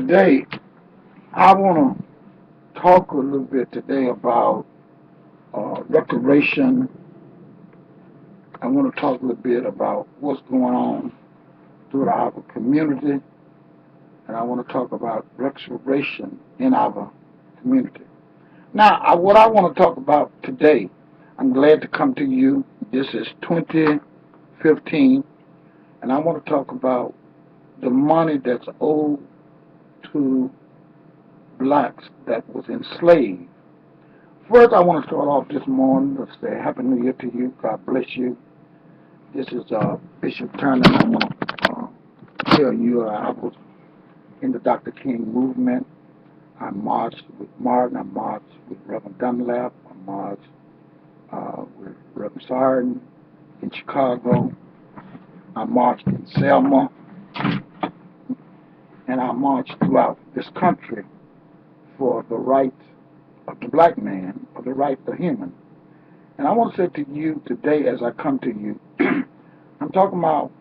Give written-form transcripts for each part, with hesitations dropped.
Today, I want to talk a little bit today about restoration. I want to talk a little bit about what's going on throughout our community, and I want to talk about restoration in our community. Now, what I want to talk about today, I'm glad to come to you. This is 2015, and I want to talk about the money that's owed to blacks that was enslaved. First, I want to start off this morning. Let's say Happy New Year to you. God bless you. This is Bishop Turner. I want to tell you I was in the Dr. King movement. I marched with Martin. I marched with Reverend Dunlap. I marched with Reverend Sarden in Chicago. I marched in Selma. And I marched throughout this country for the right of the black man, for the right of the human. And I want to say to you today as I come to you, I'm talking about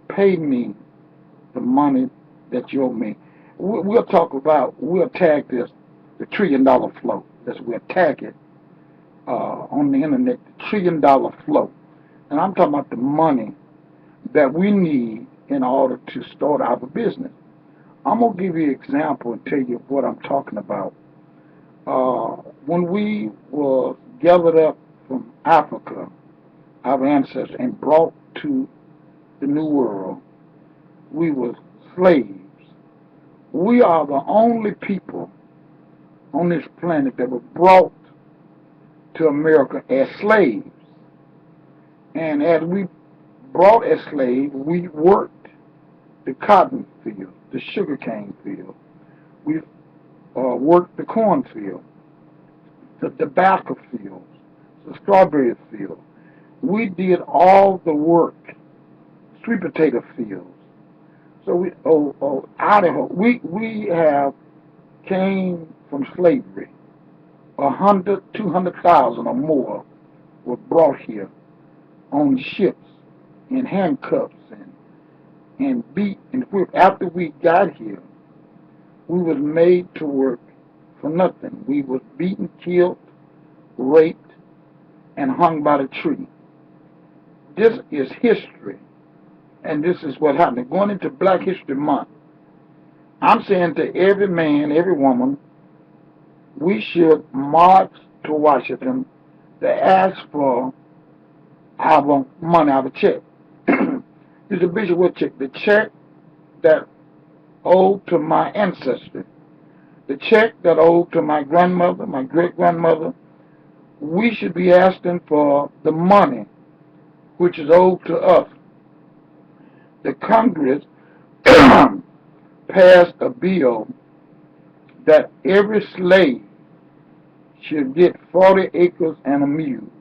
pay me the money that you owe me. We'll tag this, the $1 trillion flow. We'll tag it on the internet, the $1 trillion flow. And I'm talking about the money that we need in order to start our business. I'm going to give you an example and tell you what I'm talking about. When we were gathered up from Africa, our ancestors, and brought to the New World, we were slaves. We are the only people on this planet that were brought to America as slaves. And as we brought as slaves, we worked the cotton field, the sugarcane field. We worked the cornfield, the tobacco fields, the strawberry field. We did all the work, sweet potato fields. So Idaho, we have came from slavery. 100, 200,000 or more were brought here on ships in handcuffs and beat and whipped. After we got here, we was made to work for nothing. We was beaten, killed, raped, and hung by the tree. This is history, and this is what happened. Going into Black History Month, I'm saying to every man, every woman, we should march to Washington to ask for our money, our check. This is a bishop will check. The check that owed to my ancestry, the check that owed to my grandmother, my great-grandmother, we should be asking for the money which is owed to us. The Congress passed a bill that every slave should get 40 acres and a mule.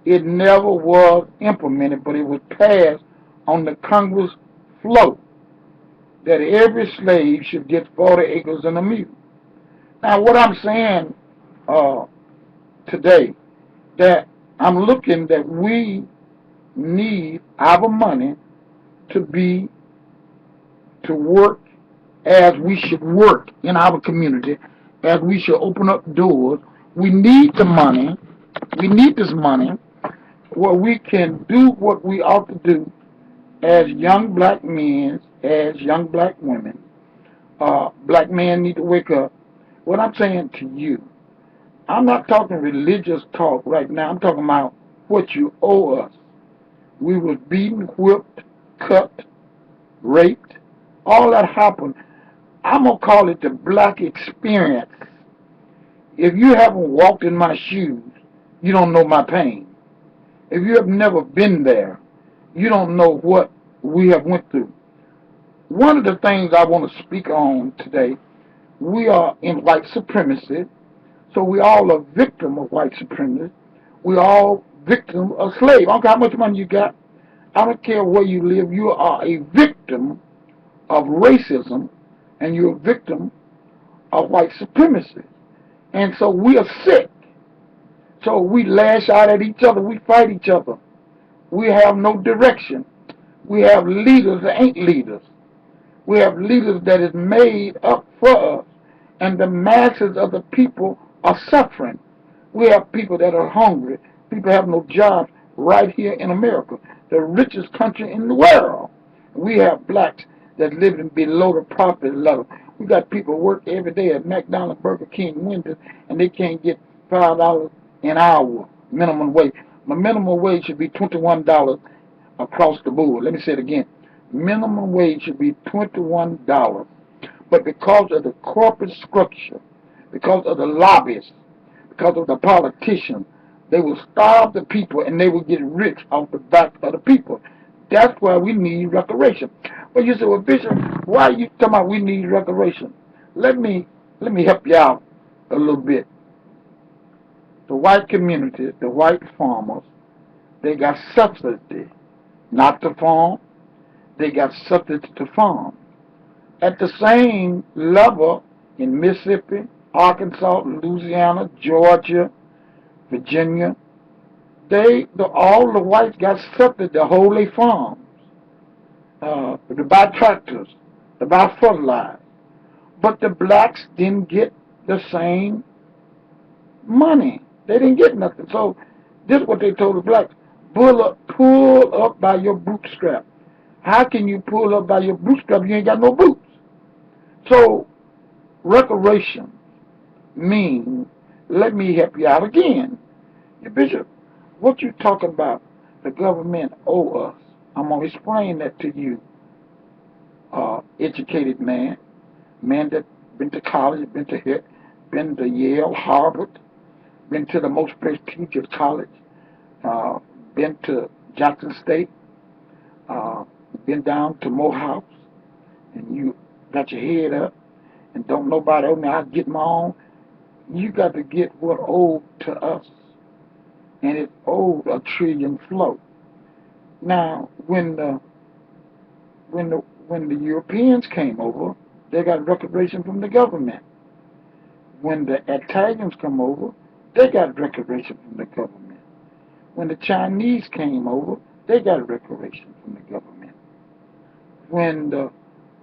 It never was implemented, but it was passed on the Congress floor that every slave should get 40 acres and a mule. Now, what I'm saying today, that I'm looking that we need our money to work as we should work in our community, as we should open up doors. We need the money. We need this money where we can do what we ought to do as young black men, as young black women. Black men need to wake up. What I'm saying to you, I'm not talking religious talk right now. I'm talking about what you owe us. We was beaten, whipped, cut, raped. All that happened. I'm going to call it the black experience. If you haven't walked in my shoes, you don't know my pain. If you have never been there, you don't know what we have went through. One of the things I want to speak on today, we are in white supremacy, so we all are victim of white supremacy. We all victim of slave. I don't care how much money you got. I don't care where you live. You are a victim of racism, and you're a victim of white supremacy. And so we are sick. So we lash out at each other. We fight each other. We have no direction. We have leaders that ain't leaders. We have leaders that is made up for us, and the masses of the people are suffering. We have people that are hungry. People have no jobs right here in America, the richest country in the world. We have blacks that living below the poverty level. We got people work every day at McDonald's, Burger King, Wendy's, and they can't get $5 an hour minimum wage. The minimum wage should be $21 across the board. Let me say it again. Minimum wage should be $21. But because of the corporate structure, because of the lobbyists, because of the politicians, they will starve the people and they will get rich off the back of the people. That's why we need reparation. Well, you say, well, Bishop, why are you talking about we need reparation? Let me help you out a little bit. The white community, the white farmers, they got subsidy not to farm. They got subsidy to farm. At the same level in Mississippi, Arkansas, Louisiana, Georgia, Virginia, all the whites got subsidy to hold their farms, to buy tractors, to buy fertilizer. But the blacks didn't get the same money. They didn't get nothing. So this is what they told the blacks. Pull up by your bootstrap. How can you pull up by your bootstrap if you ain't got no boots? So reparation means, let me help you out again. Bishop, what you talking about, the government owe us. I'm going to explain that to you, educated man that been to college, been to Yale, Harvard, been to the most prestigious college, uh, been to Jackson State, uh, been down to Morehouse, and you got your head up and don't nobody owe me, I get my own. You got to get what owed to us, and it owed a trillion flow. Now, when the Europeans came over, they got reparation from the government. When the Italians come over, they got reparation from the government. When the Chinese came over, they got reparation from the government. When the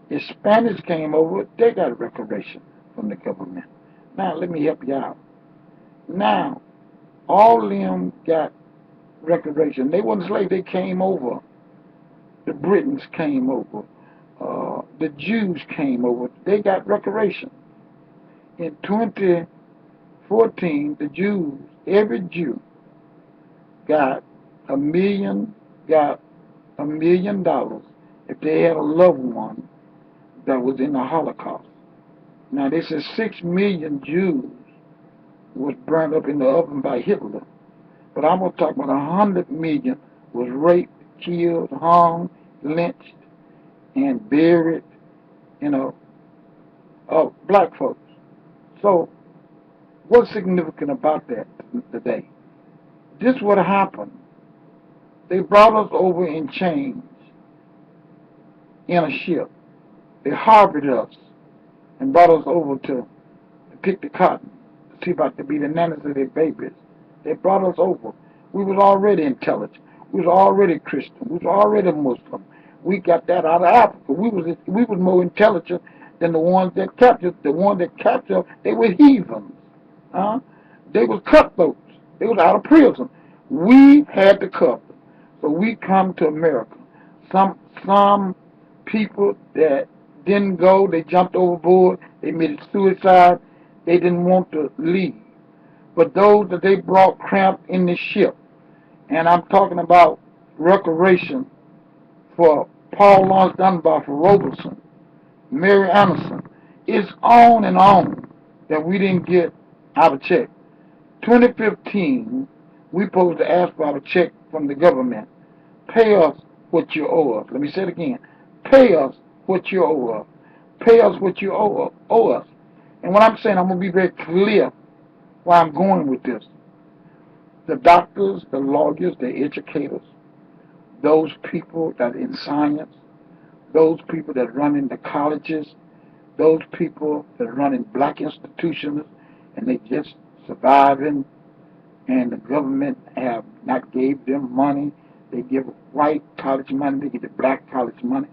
Hispanics came over, they got reparation from the government. Now, let me help you out. Now, all of them got reparation. They weren't slaves, they came over. The Britons came over. The Jews came over. They got reparation. In 2014, the Jews, every Jew, got got $1 million if they had a loved one that was in the Holocaust. Now, this is 6 million Jews was burned up in the oven by Hitler. But I'm going to talk about 100 million was raped, killed, hung, lynched, and buried, black folks. So, what's significant about that today? This would happen. They brought us over in chains in a ship. They harbored us and brought us over to pick the cotton, to see about to be the nannies of their babies. They brought us over. We was already intelligent. We was already Christian. We was already Muslim. We got that out of Africa. We was more intelligent than the ones that captured. The ones that captured, they were heathens. They was cutthroats. They was out of prison. We had to cut them. So we come to America. Some people that didn't go, they jumped overboard, they committed suicide, they didn't want to leave. But those that they brought cramped in the ship, and I'm talking about reparation for Paul Laurence Dunbar, for Robertson, Mary Anderson, it's on and on that we didn't get our check. 2015, we supposed to ask for our check from the government. Pay us what you owe us. Let me say it again. Pay us what you owe us. Pay us what you owe us. And what I'm saying, I'm going to be very clear where I'm going with this. The doctors, the lawyers, the educators, those people that are in science, those people that run in the colleges, those people that run in black institutions, and they just surviving, and the government have not gave them money. They give white college money, they give the black college money.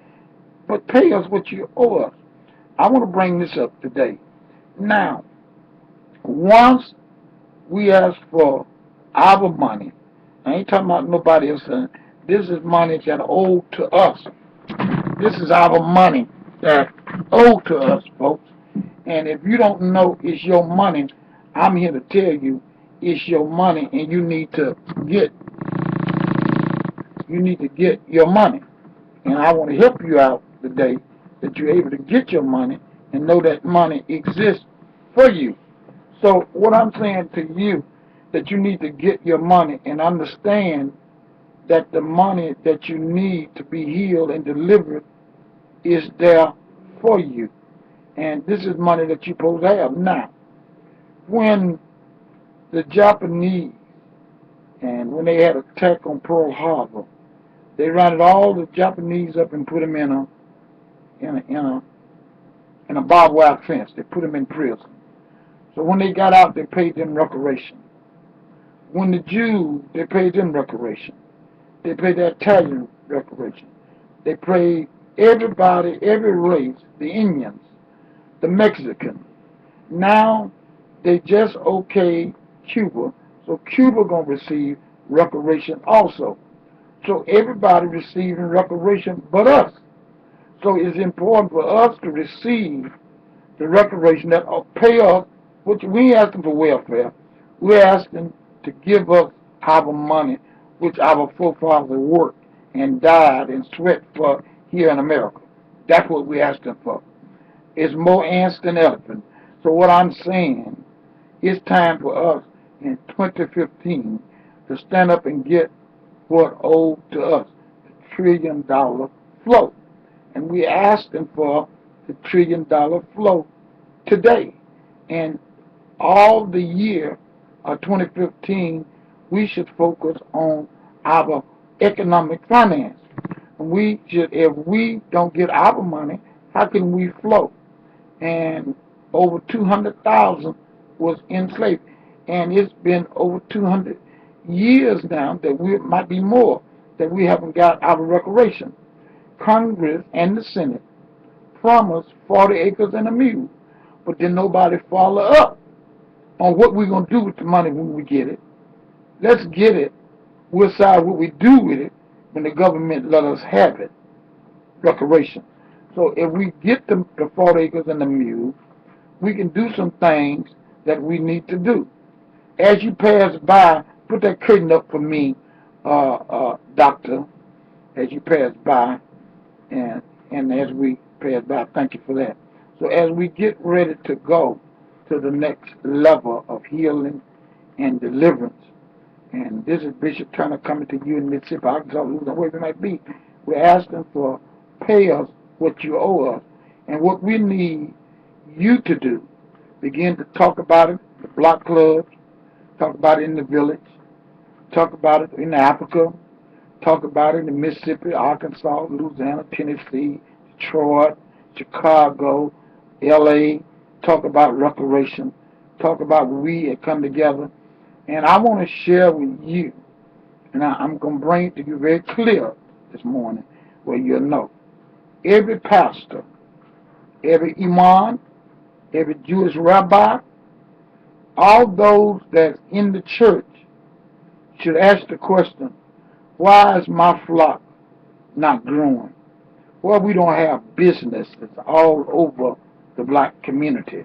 but pay us what you owe us. I want to bring this up today. Now, once we ask for our money, I ain't talking about nobody else. This is money that owed to us. This is our money that owed to us, folks. And if you don't know it's your money, I'm here to tell you it's your money, and get you need to get your money. And I want to help you out today that you're able to get your money and know that money exists for you. So what I'm saying to you, that you need to get your money and understand that the money that you need to be healed and delivered is there for you. And this is money that you're supposed to have. Now, when the Japanese, and when they had an attack on Pearl Harbor, they rounded all the Japanese up and put them in a barbed wire fence. They put them in prison. So when they got out, they paid them reparation. When the Jews, they paid them reparation. They paid the Italian reparation. They paid everybody, every race, the Indians, the Mexicans. Now they just okay Cuba, so Cuba gonna receive reparation also. So everybody receiving reparation but us. So it's important for us to receive the reparation that pay us, which we ain't asking for welfare. We're asking to give us our money, which our forefathers worked and died and sweat for here in America. That's what we're asking for. It's more ants than elephants. So what I'm saying, it's time for us in 2015 to stand up and get what owed to us, the $1 trillion flow. And we're asking for the $1 trillion flow today. And all the year of 2015, we should focus on our economic finance. If we don't get our money, how can we flow? And over 200,000 was enslaved. And it's been over 200 years now that we might be more that we haven't got our reparation. Congress and the Senate promised 40 acres and a mule, but then nobody follow up on what we're going to do with the money when we get it. Let's get it. We'll decide what we do with it when the government let us have it, reparation. So if we get the 40 acres and the mule, we can do some things that we need to do. As you pass by, put that curtain up for me, doctor, as you pass by, and as we pass by, thank you for that. So as we get ready to go to the next level of healing and deliverance, and this is Bishop Turner coming to you in Mississippi, Arkansas, Louisiana, wherever it might be, we're asking for pay us what you owe us, and what we need you to do. Begin to talk about it, the block clubs, talk about it in the village, talk about it in Africa, talk about it in Mississippi, Arkansas, Louisiana, Tennessee, Detroit, Chicago, L.A., talk about reparation, talk about we come together. And I want to share with you, and I'm going to bring it to you very clear this morning, where you'll know. Every pastor, every imam, every Jewish rabbi, all those that's in the church should ask the question, why is my flock not growing? Well, we don't have businesses all over the black community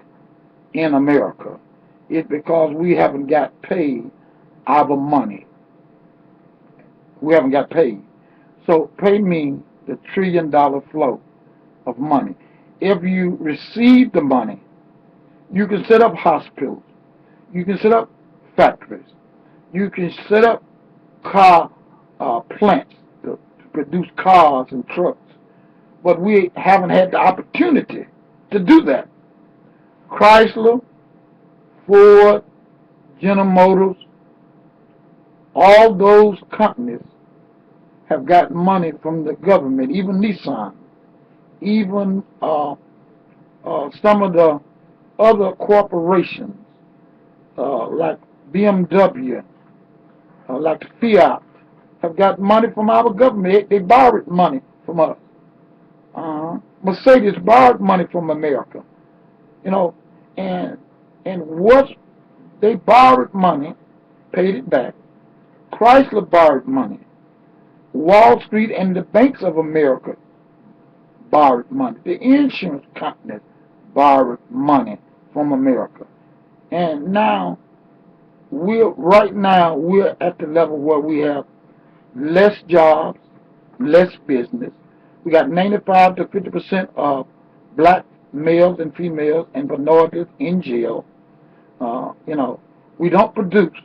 in America. It's because we haven't got paid our money. We haven't got paid. So pay me the $1 trillion flow of money. If you receive the money, you can set up hospitals. You can set up factories. You can set up car plants to produce cars and trucks. But we haven't had the opportunity to do that. Chrysler, Ford, General Motors, all those companies have got money from the government, even Nissan, even some of the other corporations like BMW, like Fiat, have got money from our government. They borrowed money from us. Mercedes borrowed money from America, you know, and what they borrowed money, paid it back. Chrysler borrowed money. Wall Street and the banks of America borrowed money. The insurance companies borrowed money from America. And now right now we're at the level where we have less jobs, less business. We got 95 to 50% of black males and females and minorities in jail. We don't produce.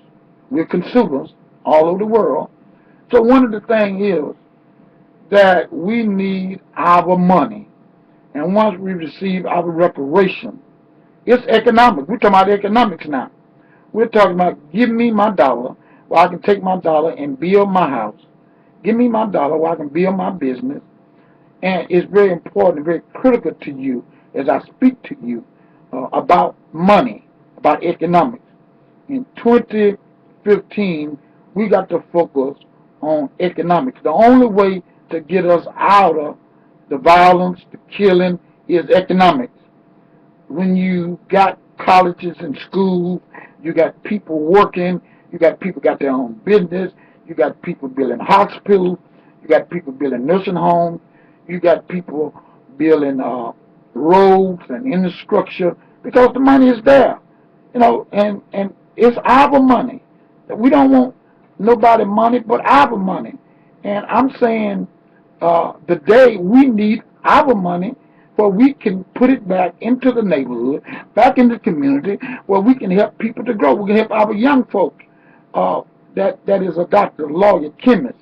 We're consumers all over the world. So one of the things is that we need our money. And once we receive our reparation, it's economic. We're talking about economics now. We're talking about give me my dollar where I can take my dollar and build my house. Give me my dollar where I can build my business. And it's very important, very critical to you as I speak to you about money, about economics. In 2015, we got to focus on economics. The only way to get us out of the violence, the killing, is economics. When you got colleges and schools, you got people working, you got people got their own business, you got people building hospitals, you got people building nursing homes, you got people building roads and infrastructure because the money is there, and it's our money. We don't want nobody money but our money, and I'm saying today we need our money where we can put it back into the neighborhood, back in the community, where we can help people to grow. We can help our young folks that is a doctor, lawyer, chemist,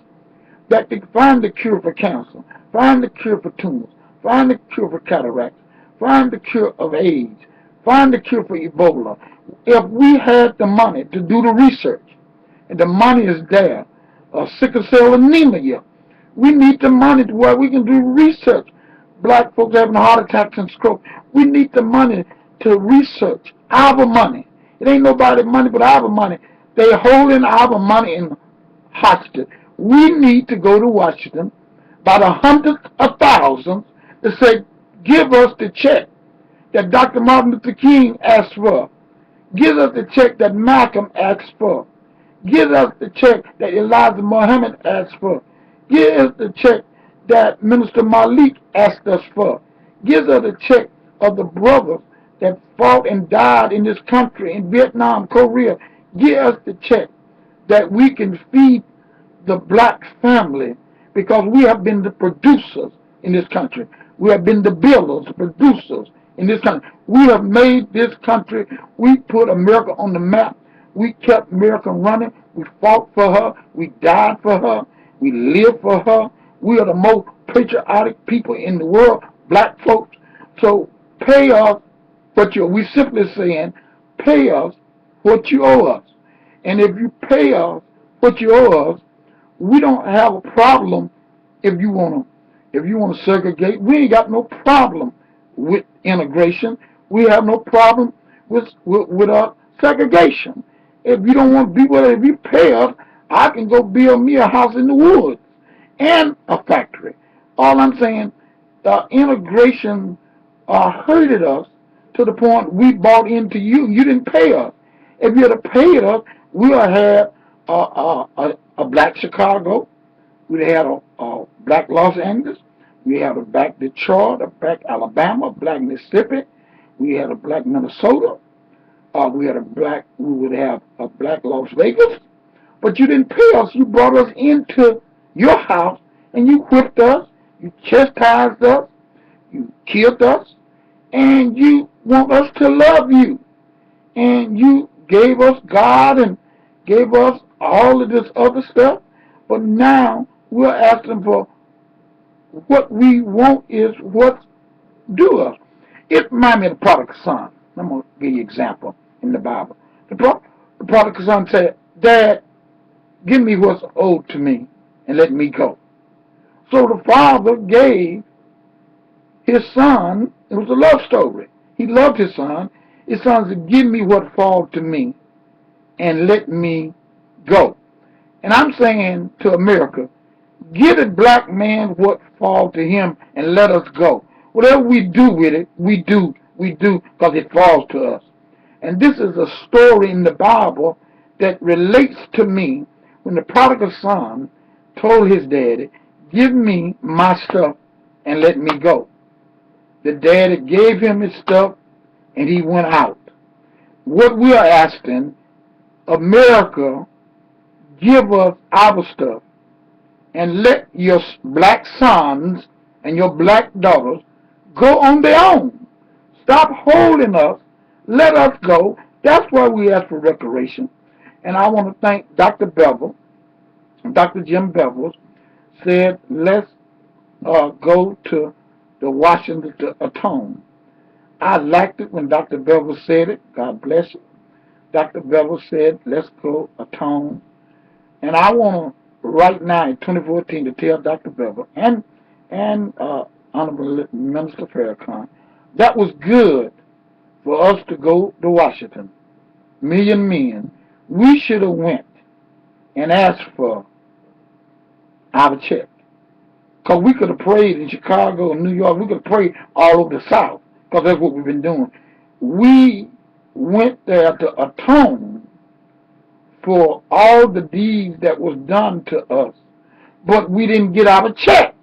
that can find the cure for cancer, find the cure for tumors, find the cure for cataracts, find the cure of AIDS, find the cure for Ebola. If we had the money to do the research, and the money is there, sickle cell anemia, we need the money to where we can do research. Black folks having heart attacks and stroke. We need the money to research our money. It ain't nobody money but our money. They holding our money in hostage. We need to go to Washington by the hundreds of thousands to say, give us the check that Dr. Martin Luther King asked for. Give us the check that Malcolm asked for. Give us the check that Elijah Muhammad asked for. Give us the check that Minister Malik asked us for. Give us the check of the brothers that fought and died in this country, in Vietnam, Korea. Give us the check that we can feed the black family, because we have been the producers in this country. We have been the builders, the producers in this country. We have made this country. We put America on the map. We kept America running. We fought for her. We died for her. We lived for her. We are the most patriotic people in the world, black folks. So pay us we simply saying, pay us what you owe us. And if you pay us what you owe us, we don't have a problem if you want to segregate. We ain't got no problem with integration. We have no problem with segregation. If you don't want to be with us, if you pay us, I can go build me a house in the woods and a factory. All I'm saying, integration hurted us to the point we bought into you. You didn't pay us. If you had paid us, we would have had a black Chicago. We had a black Los Angeles. We had a black Detroit, a black Alabama, a black Mississippi. We had a black Minnesota. We would have a black Las Vegas. But you didn't pay us. You brought us into your house and you whipped us. You chastised us. You killed us. And you want us to love you. And you gave us God and gave us all of this other stuff. But now we're asking for what we want is what's due us. It reminds me of the prodigal son. I'm going to give you an example in the Bible. The prodigal son said, Dad, give me what's owed to me and let me go. So the father gave his son, it was a love story. He loved his son. His son said, give me what falls to me and let me go. And I'm saying to America, give the black man what falls to him and let us go. Whatever we do with it, we do because it falls to us. And this is a story in the Bible that relates to me when the prodigal son told his daddy, give me my stuff and let me go. The daddy gave him his stuff and he went out. What we are asking, America, give us our stuff and let your black sons and your black daughters go on their own. Stop holding us. Let us go. That's why we ask for reparation. And I want to thank Dr. Bevel. Dr. Jim Bevel said, let's go to the Washington to atone. I liked it when Dr. Bevel said it. God bless you. Dr. Bevel said, let's go atone. And I want to, right now in 2014, to tell Dr. Bevel and Honorable Minister Farrakhan, that was good for us to go to Washington. Million men. We should have went and asked for our check. Because we could have prayed in Chicago and New York. We could have prayed all over the South. Because that's what we've been doing. We went there to atone for all the deeds that was done to us. But we didn't get our check.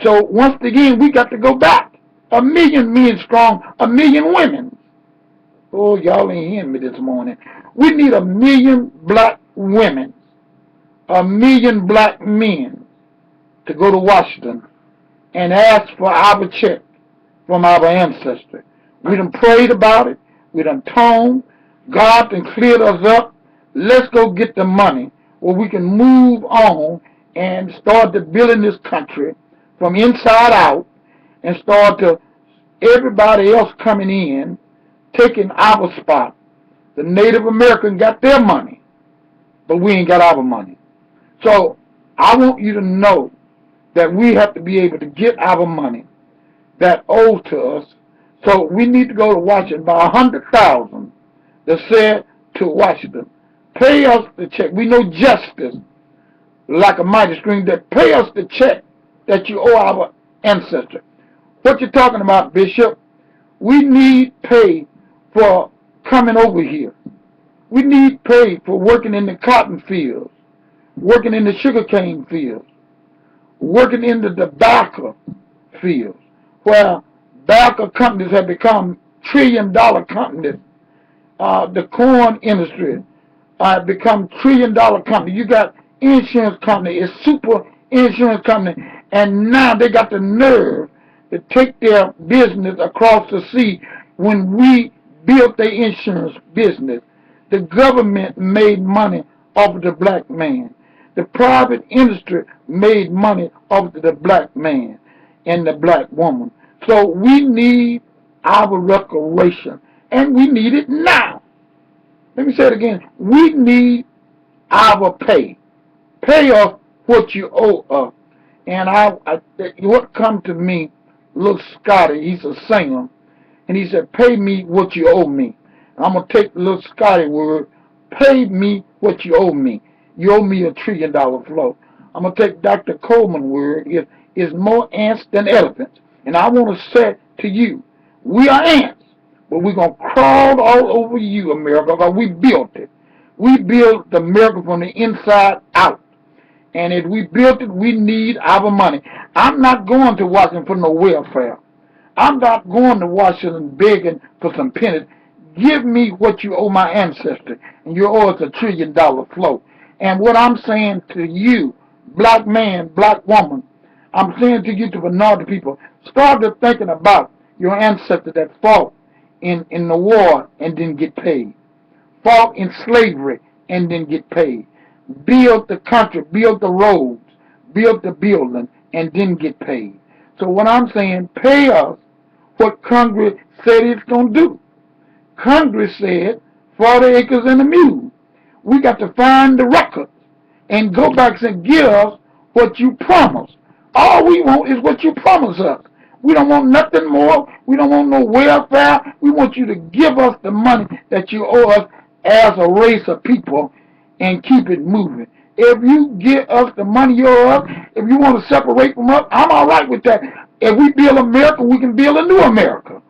So once again, we got to go back. 1 million men strong, 1 million women. Oh, y'all ain't hearing me this morning. We need 1 million black women, 1 million black men to go to Washington and ask for our check from our ancestors. We done prayed about it. We done toned. God done cleared us up. Let's go get the money where we can move on and start to building this country from inside out and start to everybody else coming in, taking our spot. The Native American got their money, but we ain't got our money. So I want you to know that we have to be able to get our money that owed to us. So we need to go to Washington by 100,000 that said to Washington, pay us the check. We know justice like a mighty stream, that pay us the check that you owe our ancestors. What you talking about, Bishop? We need pay for coming over here. We need pay for working in the cotton fields, working in the sugarcane fields, working in the tobacco fields, where tobacco companies have become trillion-dollar companies. The corn industry become trillion-dollar company. You got insurance company, it's super insurance company, and now they got the nerve to take their business across the sea. When we built their insurance business, the government made money off of the black man. The private industry made money off of the black man and the black woman. So we need our reparation, and we need it now. Let me say it again. We need our pay. Pay us what you owe us. And what come to me, little Scotty, he's a singer, and he said, pay me what you owe me. And I'm going to take the little Scotty word, pay me what you owe me. You owe me $1 trillion flow. I'm going to take Dr. Coleman word, is more ants than elephants. And I want to say to you, we are ants, but we're going to crawl all over you, America, because we built it. We built America from the inside out. And if we built it, we need our money. I'm not going to Washington for no welfare. I'm not going to Washington begging for some pennies. Give me what you owe my ancestors, and you owe us $1 trillion flow. And what I'm saying to you, black man, black woman, I'm saying to you, to minority people, start to thinking about your ancestors that fought in the war and didn't get paid, fought in slavery and didn't get paid, built the country, built the roads, built the building, and didn't get paid. So what I'm saying, pay us what Congress said it's going to do. Congress said 40 acres and a mule. We got to find the records and go back and give us what you promised. All we want is what you promised us. We don't want nothing more. We don't want no welfare. We want you to give us the money that you owe us as a race of people and keep it moving. If you give us the money you owe us, if you want to separate from us, I'm all right with that. If we build America, we can build a new America.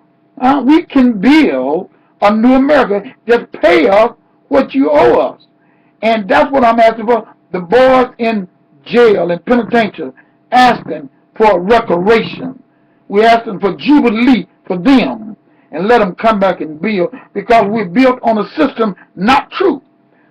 We can build a new America. Just pay us what you owe us. And that's what I'm asking for. The boys in jail and penitentiary asking for reparation. We're asking for jubilee for them and let them come back and build, because we're built on a system not true.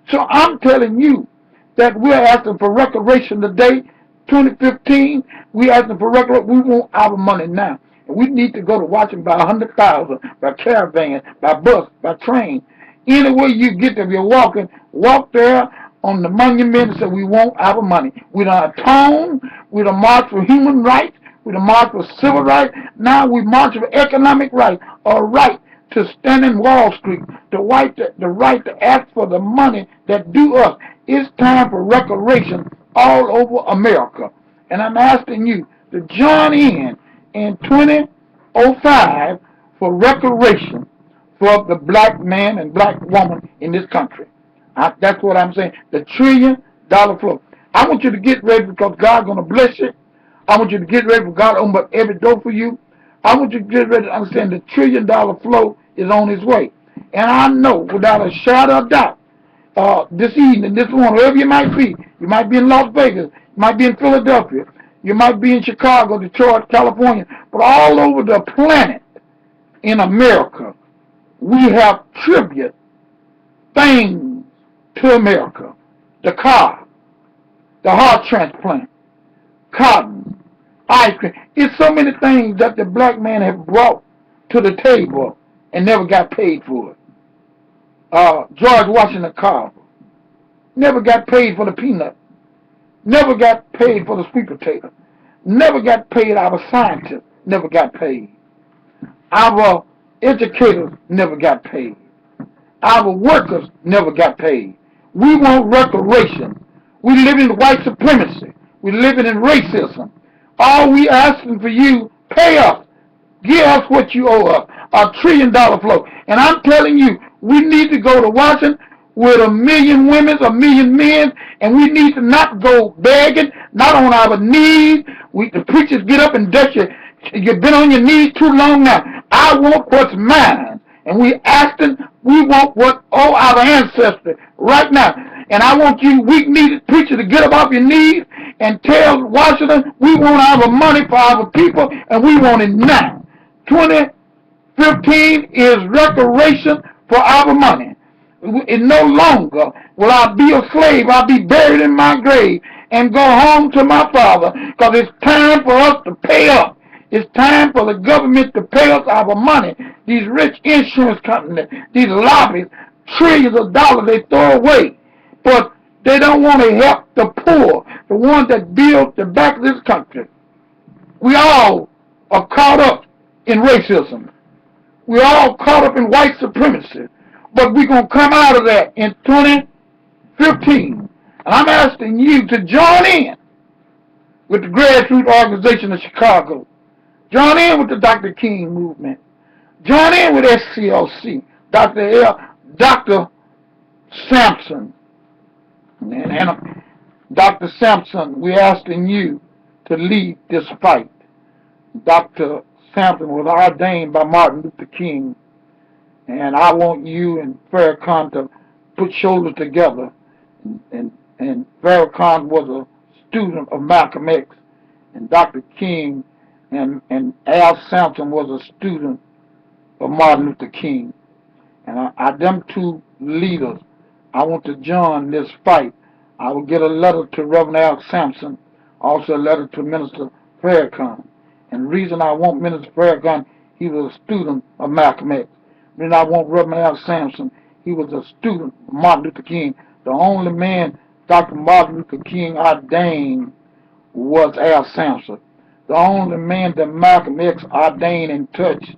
So I'm telling you that we're asking for reparation today, 2015. We're asking for reparation. We want our money now. And we need to go to Washington by 100,000, by caravan, by bus, by train. Any way you get there, if you're walking, walk there on the monument and say, we want our money. We don't atone. We don't march for human rights. We don't march for civil rights. Now we march for economic rights, a right to stand in Wall Street, the right to ask for the money that due us. It's time for reparation all over America. And I'm asking you to join in 2005 for reparation for the black man and black woman in this country. That's what I'm saying. The $1 trillion flow. I want you to get ready, because God's going to bless you. I want you to get ready for God to open up every door for you. I want you to get ready to understand the $1 trillion flow is on its way. And I know without a shadow of doubt, this evening, this morning, wherever you might be in Las Vegas, you might be in Philadelphia, you might be in Chicago, Detroit, California, but all over the planet in America, we have tribute things to America. The car, the heart transplant, cotton, ice cream. It's so many things that the black man have brought to the table and never got paid for it. George Washington Carver never got paid for the peanut, never got paid for the sweet potato, never got paid. Our scientists never got paid. Our educators never got paid. Our workers never got paid. We want reparation. We live in white supremacy. We live in racism. All we asking for you, pay us. Give us what you owe us, $1 trillion flow. And I'm telling you, we need to go to Washington with 1 million women, 1 million men, and we need to not go begging, not on our knees. The preachers get up and dust you. You've been on your knees too long now. I want what's mine. And we want what owe our ancestors right now. And I want you weak-kneed preachers to get up off your knees and tell Washington, we want our money for our people, and we want it now. 2015 is reparation for our money. It no longer will I be a slave. I'll be buried in my grave and go home to my father, because it's time for us to pay up. It's time for the government to pay us our money. These rich insurance companies, these lobbies, trillions of dollars they throw away, but they don't want to help the poor, the ones that build the back of this country. We all are caught up in racism. We're all caught up in white supremacy. But we're going to come out of that in 2015. And I'm asking you to join in with the grassroots organization of Chicago. Join in with the Dr. King movement. Join in with SCLC, Dr. Sampson. And Dr. Sampson, we're asking you to lead this fight. Dr. Sampson was ordained by Martin Luther King, and I want you and Farrakhan to put shoulders together. And Farrakhan was a student of Malcolm X, and Dr. King and Al Sampson was a student of Martin Luther King. And them two leaders, I want to join this fight. I will get a letter to Reverend Al Sampson, also a letter to Minister Farrakhan. And the reason I want Minister Farrakhan, he was a student of Malcolm X. Then I want Reverend Al Sampson, he was a student of Martin Luther King. The only man Dr. Martin Luther King ordained was Al Sampson. The only man that Malcolm X ordained and touched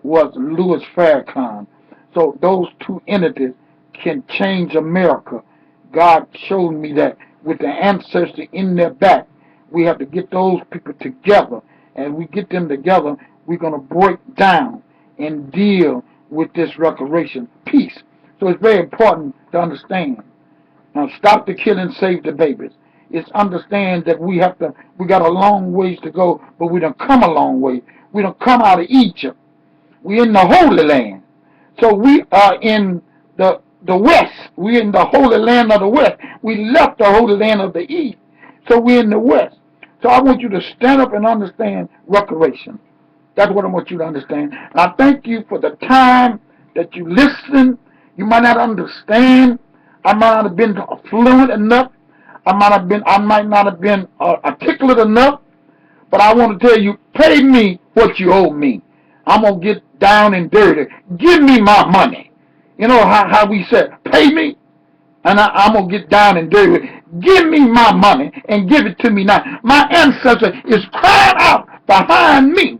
was Louis Farrakhan. So those two entities can change America. God showed me that with the ancestors in their back. We have to get those people together. And we get them together, we're going to break down and deal with this reparation peace. So it's very important to understand. Now, stop the killing, save the babies. is understand that we got a long ways to go, but we done come a long way. We done come out of Egypt. We in the Holy Land. So we are in the West. We're in the Holy Land of the West. We left the Holy Land of the East. So we're in the West. So I want you to stand up and understand reparation. That's what I want you to understand. And I thank you for the time that you listen. You might not understand. I might not have been fluent enough. I might not have been articulate enough. But I want to tell you, pay me what you owe me. I'm going to get down and dirty. Give me my money. You know how we said, pay me, and I'm going to get down and dirty. Give me my money and give it to me now. My ancestor is crying out behind me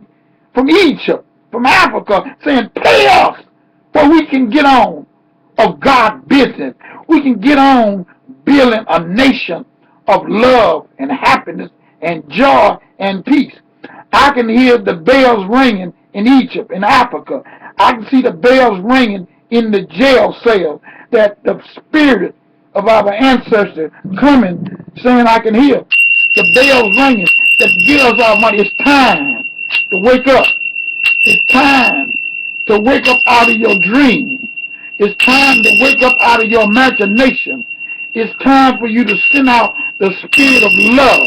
from Egypt, from Africa, saying, pay us so we can get on of God's business. We can get on building a nation of love and happiness and joy and peace. I can hear the bells ringing in Egypt, in Africa. I can see the bells ringing in the jail cell, that the spirit of our ancestors coming, saying, I can hear the bells ringing that gives our money. It's time to wake up. It's time to wake up out of your dream. It's time to wake up out of your imagination. It's time for you to send out the spirit of love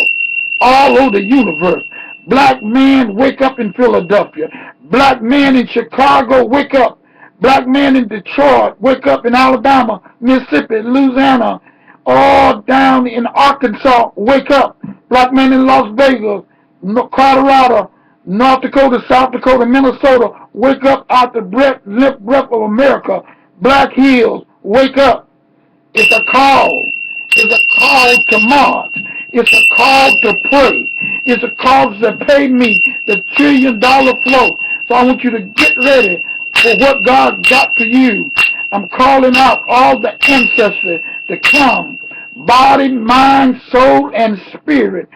all over the universe. Black man, wake up in Philadelphia. Black man in Chicago, wake up. Black man in Detroit, wake up in Alabama, Mississippi, Louisiana, all down in Arkansas, wake up. Black man in Las Vegas, Colorado, North Dakota, South Dakota, Minnesota, wake up out the breath of America. Black Hills, wake up. It's a call. It's a call to march. It's a call to pray. It's a call to pay me the $1 trillion flow. So I want you to get ready for what God got for you. I'm calling out all the ancestors to come. Body, mind, soul, and spirit.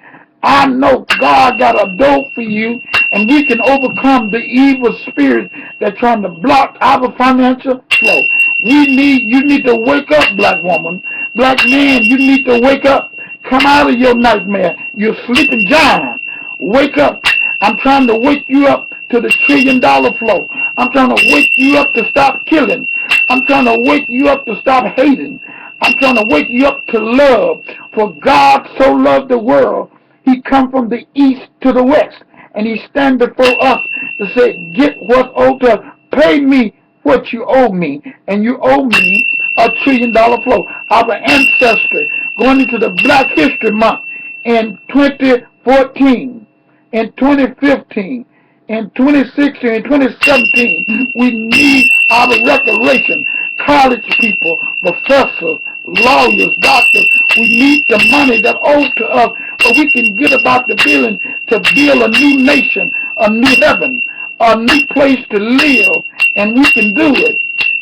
I know God got a door for you, and we can overcome the evil spirits that trying to block our financial flow. You need to wake up, black woman. Black man, you need to wake up. Come out of your nightmare. You're sleeping giant. Wake up. I'm trying to wake you up to the $1 trillion flow. I'm trying to wake you up to stop killing. I'm trying to wake you up to stop hating. I'm trying to wake you up to love. For God so loved the world, he come from the east to the west. And he stand before us to say, get what's owed to us. Pay me what you owe me. And you owe me a $1 trillion flow. Our ancestry going into the Black History Month in 2014, in 2015, in 2016, in 2017, we need our reparation. College people, professors, lawyers, doctors, we need the money that owes to us so we can get about the building to build a new nation, a new heaven, a new place to live, and we can do it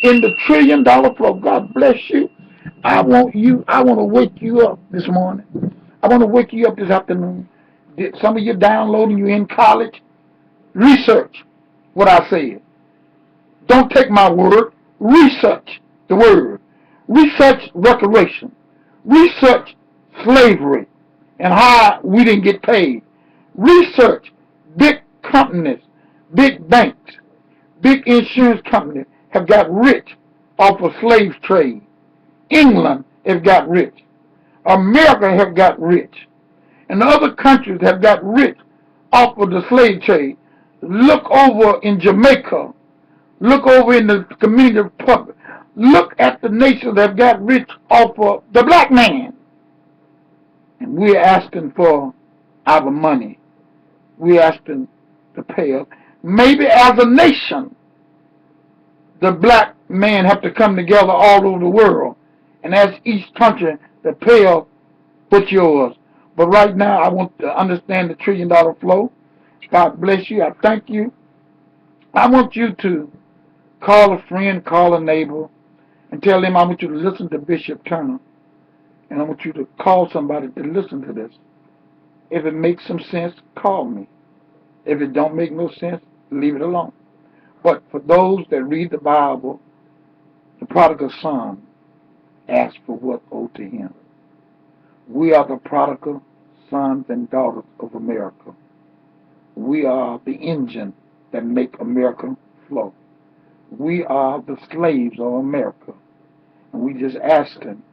in the $1 trillion flow. God bless you. I want to wake you up this morning. I want to wake you up this afternoon. Some of you downloading, you in college. Research what I said. Don't take my word. Research the word. Research reparation. Research slavery and how we didn't get paid. Research big companies, big banks, big insurance companies have got rich off of slave trade. England have got rich. America have got rich. And other countries have got rich off of the slave trade. Look over in Jamaica. Look over in the Dominican Republic. Look at the nations that have got rich off of the black man. And we're asking for our money. We're asking to pay us. Maybe as a nation, the black men have to come together all over the world and ask each country to pay us what's yours. But right now, I want to understand the $1 trillion flow. God bless you. I thank you. I want you to call a friend, call a neighbor, and tell them I want you to listen to Bishop Turner. And I want you to call somebody to listen to this. If it makes some sense, call me. If it don't make no sense, leave it alone. But for those that read the Bible, the prodigal son asked for what owed to him. We are the prodigal sons and daughters of America. We are the engine that make America flow. We are the slaves of America. And we just asking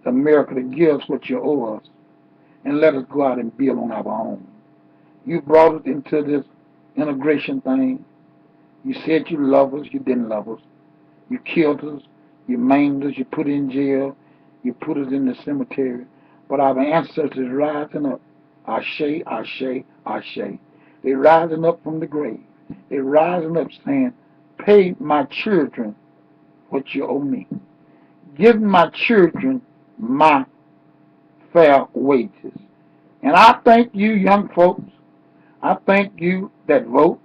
America to give us what you owe us and let us go out and build on our own. You brought us into this integration thing. You said you love us, you didn't love us. You killed us, you maimed us, you put us in jail, you put us in the cemetery. But our ancestors rising up. Ashe, Ashe, Ashe. They're rising up from the grave. They're rising up saying, pay my children what you owe me. Give my children my fair wages. And I thank you, young folks. I thank you that vote.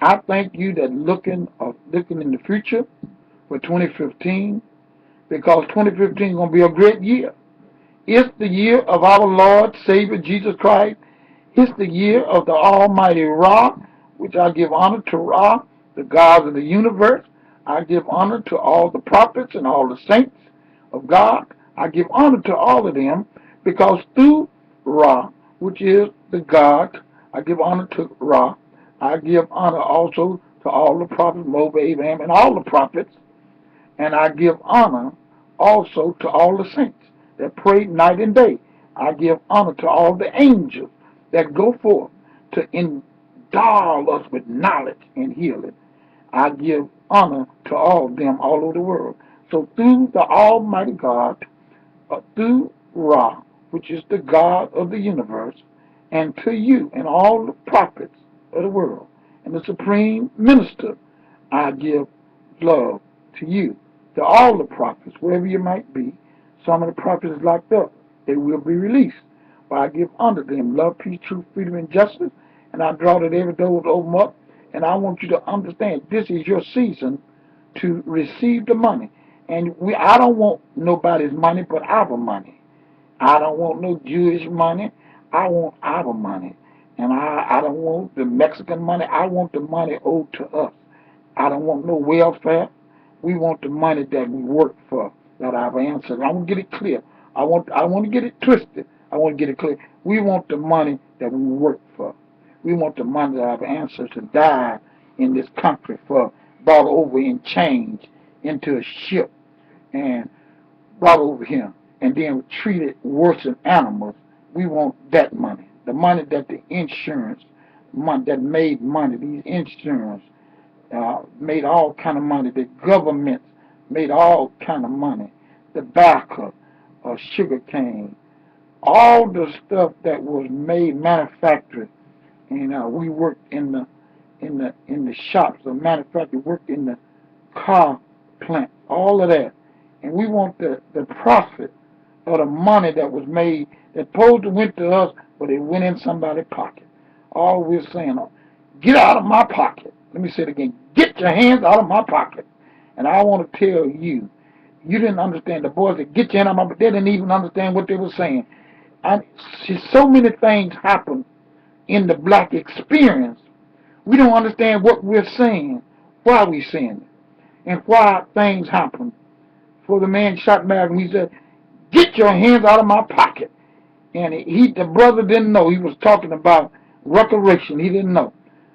I thank you that looking in the future for 2015, because 2015 is going to be a great year. It's the year of our Lord, Savior, Jesus Christ. It's the year of the Almighty Ra, which I give honor to Ra, the God of the universe. I give honor to all the prophets and all the saints of God. I give honor to all of them because through Ra, which is the God, I give honor to Ra. I give honor also to all the prophets, Moses, Abraham, and all the prophets. And I give honor also to all the saints that pray night and day. I give honor to all the angels that go forth to endow us with knowledge and healing. I give honor to all of them all over the world. So through the Almighty God, through Ra, which is the God of the universe, and to you and all the prophets of the world, and the supreme minister, I give love to you, to all the prophets, wherever you might be. Some of the prophets is locked up. They will be released. But I give unto them love, peace, truth, freedom, and justice. And I draw that every door will open up. And I want you to understand this is your season to receive the money. And I don't want nobody's money but our money. I don't want no Jewish money. I want our money. And I don't want the Mexican money. I want the money owed to us. I don't want no welfare. We want the money that we work for, that our ancestors. I want to get it clear. I want to get it twisted. I want to get it clear. We want the money that we work for. We want the money that our ancestors died in this country for, brought over in change into a ship and brought over here and then treated worse than animals. We want that money. The money that the insurance, money that made money, these insurance, made all kind of money. The government made all kind of money. Tobacco, sugar cane, all the stuff that was made, manufactured. And we worked in the shops of manufacturing, worked in the car plant, all of that. And we want the profit of the money that was made that supposed to went to us, but it went in somebody's pocket. All we're saying, get out of my pocket. Let me say it again. Get your hands out of my pocket. And I want to tell you, you didn't understand. The boys that get your hand out of my pocket, they didn't even understand what they were saying. And so many things happen in the black experience. We don't understand what we're saying, why we're saying it, and why things happen. For the man shot Malcolm, he said, get your hands out of my pocket. And the brother didn't know. He was talking about reparation. He didn't know.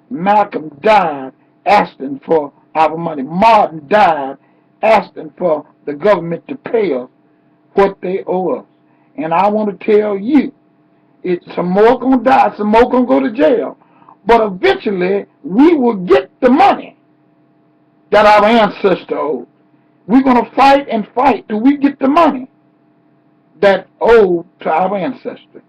Malcolm died asking for our money. Martin died asking for the government to pay us what they owe us. And I want to tell you, some more going to die, some more going to go to jail. But eventually, we will get the money that our ancestors owed. We're going to fight and fight till we get the money that owed to our ancestors.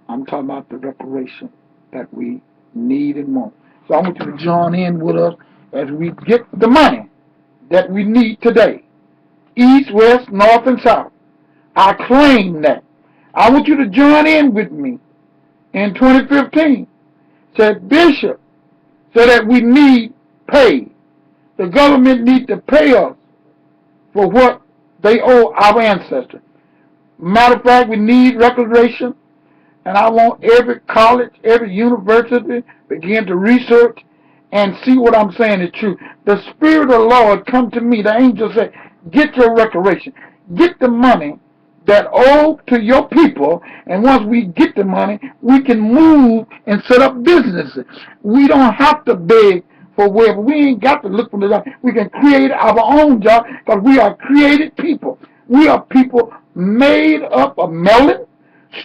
I'm talking about the reparation that we need and want. So I want you to join in with us as we get the money that we need today. East, west, north, and south. I claim that. I want you to join in with me in 2015. Said Bishop said that we need pay. The government needs to pay us for what they owe our ancestors. Matter of fact, we need reparation. And I want every college, every university begin to research and see what I'm saying is true. The Spirit of the Lord come to me. The angel said, get your reparation. Get the money that owe to your people, and once we get the money, we can move and set up businesses. We don't have to beg for where we ain't got to look for the job. We can create our own job because we are created people. We are people made up of melanin,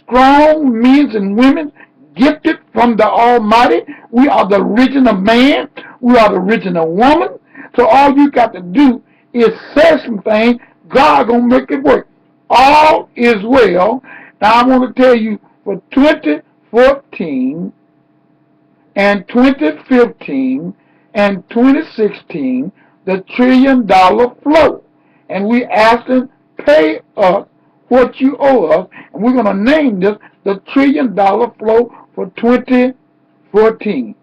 strong men and women, gifted from the Almighty. We are the original man. We are the original woman. So all you got to do is say some things. God gonna make it work. All is well. Now I want to tell you, for 2014 and 2015 and 2016, the $1 trillion flow. And we asked them, pay us what you owe us. And we're going to name this the $1 trillion flow for 2014.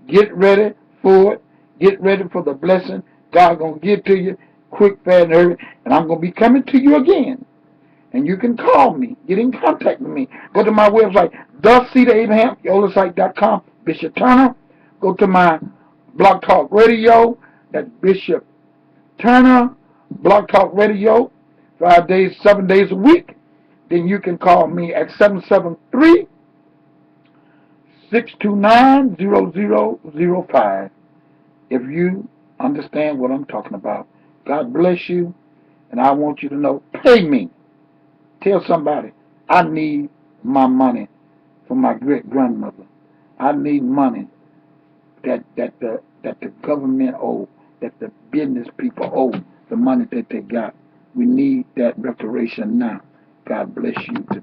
Get ready for it. Get ready for the blessing God's going to give to you quick, fast, and hurry. And I'm going to be coming to you again. And you can call me, get in contact with me. Go to my website, theseedabraham.com, Bishop Turner. Go to my Blog Talk Radio, that's Bishop Turner, Blog Talk Radio, 5 days, 7 days a week. Then you can call me at 773-629-0005 if you understand what I'm talking about. God bless you, and I want you to know, pay me. Tell somebody, I need my money from my great-grandmother. I need money that the government owe, that the business people owe, the money that they got. We need that reparation now. God bless you today.